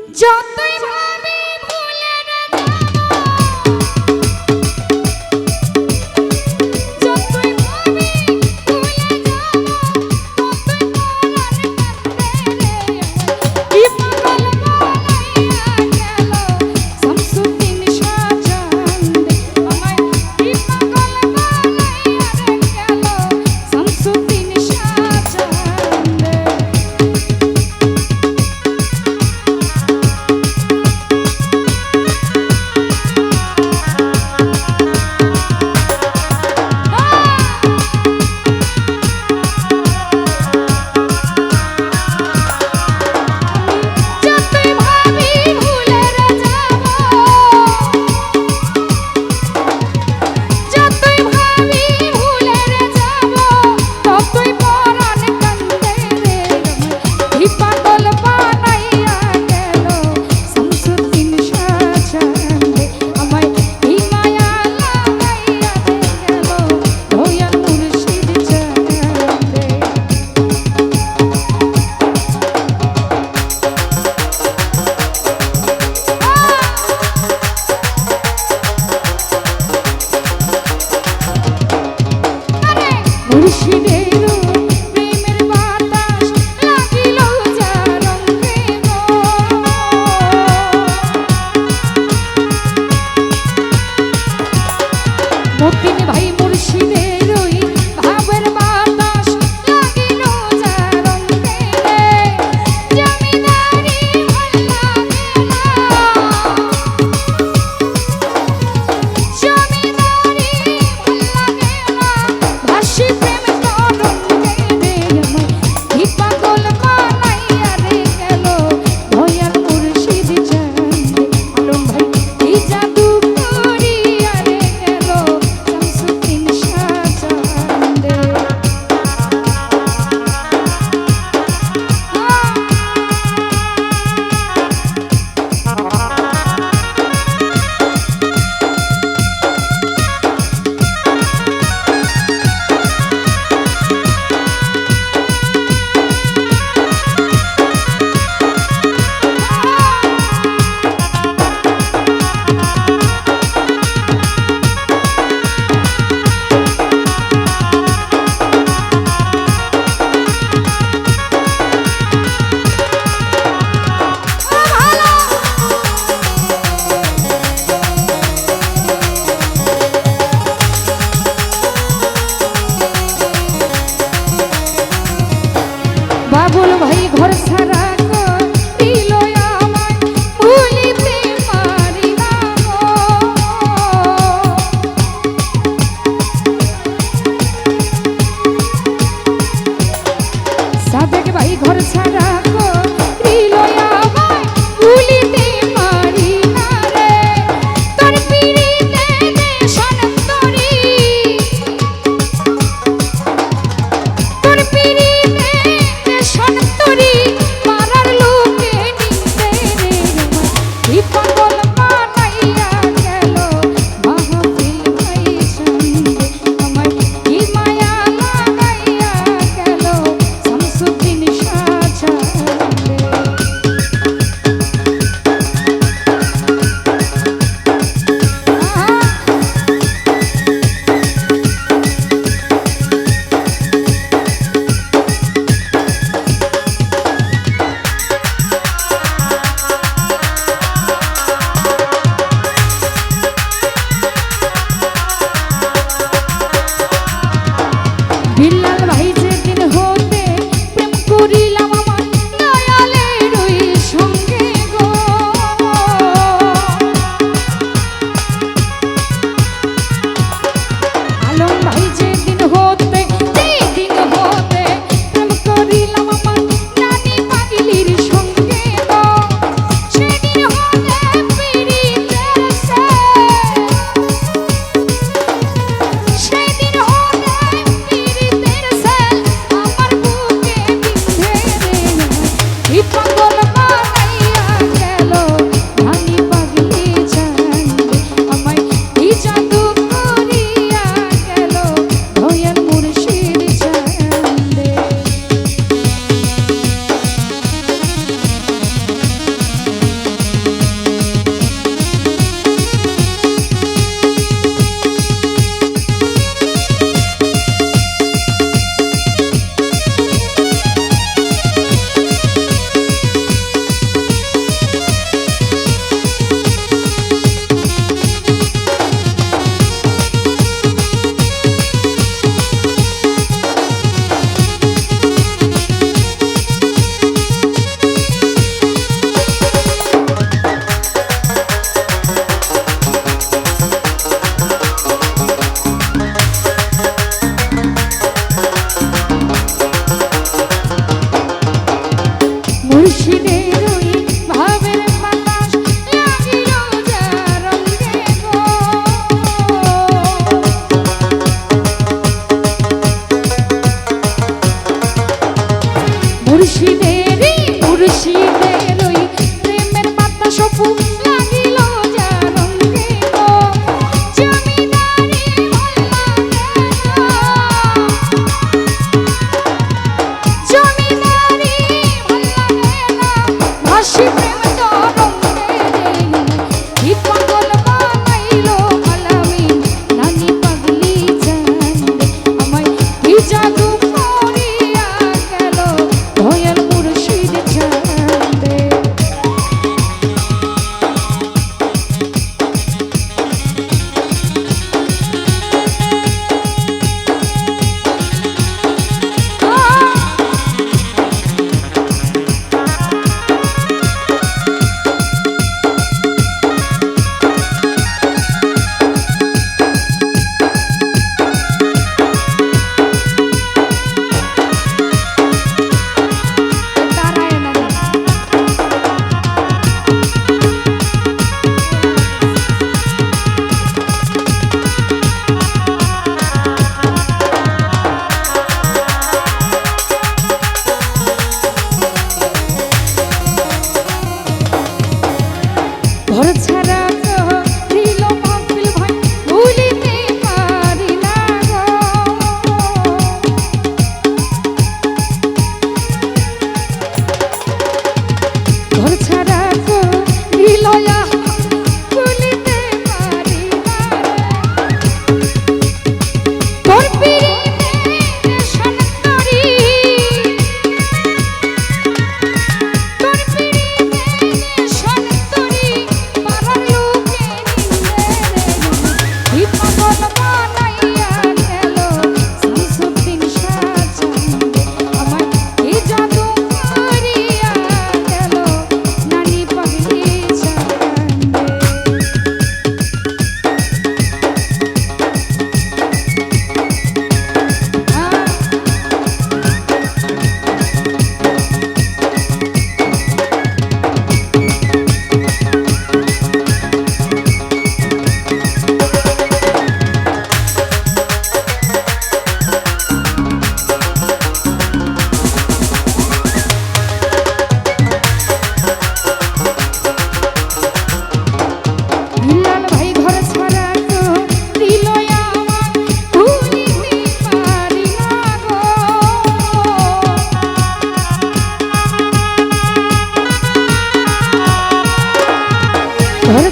যতই ভাবি ভুলে না যাব, যতই ভাবি ভুলে যাব, ততই পরাণ কান্দে রে। কি পাগল বানাইয়া গেল শামসুদ্দিন শাহজাহান রে, আমায় কি পাগল বানাইয়া গেল শামসুদ্দিন শাহজাহান রে। লাগিল যা রঙ্গে গো জমিদারি ভাল লাগে না জমিদারি ভাল লাগে না ভাসি প্রেম তরঙ্গে রে পাগল বানাইলো আলামিন নানি পাগলি জান আমায় কি জাদু করিয়া গেল দয়াল মুর্শিদ চাঁদে ঘর ছাড়া দিল মাহফিল ভাই ভুলিতে পারি না গো ঘর ছাড়া দিল ভুলিতে পারি না তোর পিরিতে সন্তরি তোর পিরিতে সন্তরি পাড়ার লোকে নিন্দে রে পাগল বানাইয়া গেল শামসুদ্দিন শাহ চাঁদে আমার কি জাদু করিয়া গেল নানি পাগলি চাঁদে হিলাল ভাই ঘর ছাড়া তো দিল আমার ভুলিতে পারি না গো ঘর